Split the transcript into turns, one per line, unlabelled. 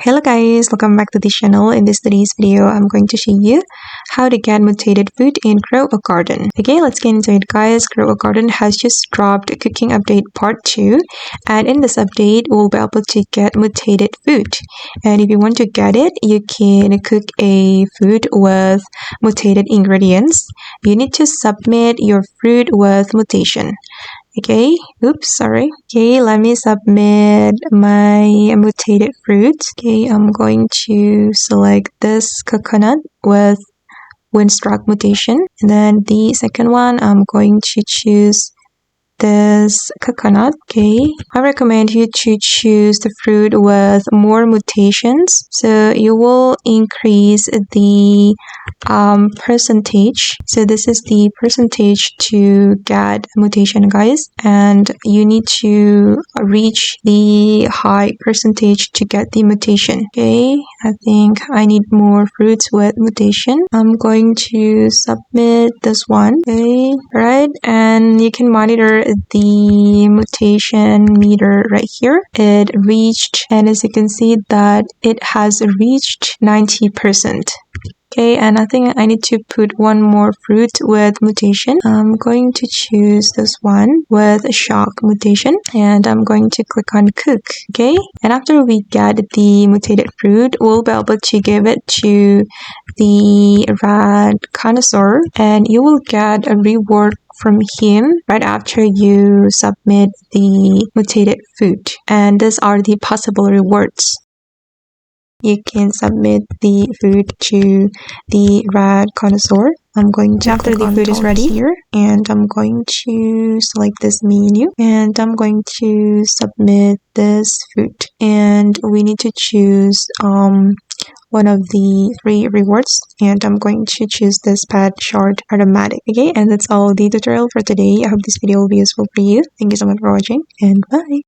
Hello guys, welcome back to the channel. In today's video, I'm going to show you how to get mutated food in Grow a Garden. Okay, let's get into it guys. Grow a Garden has just dropped Cooking Update Part 2, and in this update, we'll be able to get mutated food. And if you want to get it, you can cook a food with mutated ingredients. You need to submit your food with mutation. Okay, oops, sorry. Okay, let me submit my mutated fruit. Okay, I'm going to select this coconut with windstruck mutation. And then the second one, I'm going to choose this coconut. Okay, I recommend you to choose the fruit with more mutations, so you will increase the percentage. So this is the percentage to get mutation guys, and you need to reach the high percentage to get the mutation. Okay, I think I need more fruits with mutation. I'm going to submit this one. Okay, right, and you can monitor the mutation meter right here. It reached, and as you can see that it has reached 90%. Okay, and I think I need to put one more fruit with mutation. I'm going to choose this one with a shock mutation, and I'm going to click on cook. Okay, and after we get the mutated fruit, we'll be able to give it to the rat connoisseur, and you will get a reward from him right after you submit the mutated food. And these are the possible rewards. You can submit the food to the rat connoisseur. I'm going to after the food is ready here, and I'm going to select this menu, and I'm going to submit this food, and we need to choose one of the 3 rewards, and I'm going to choose this pet short automatic. Okay, and that's all the tutorial for today. I hope this video will be useful for you. Thank you so much for watching, and bye.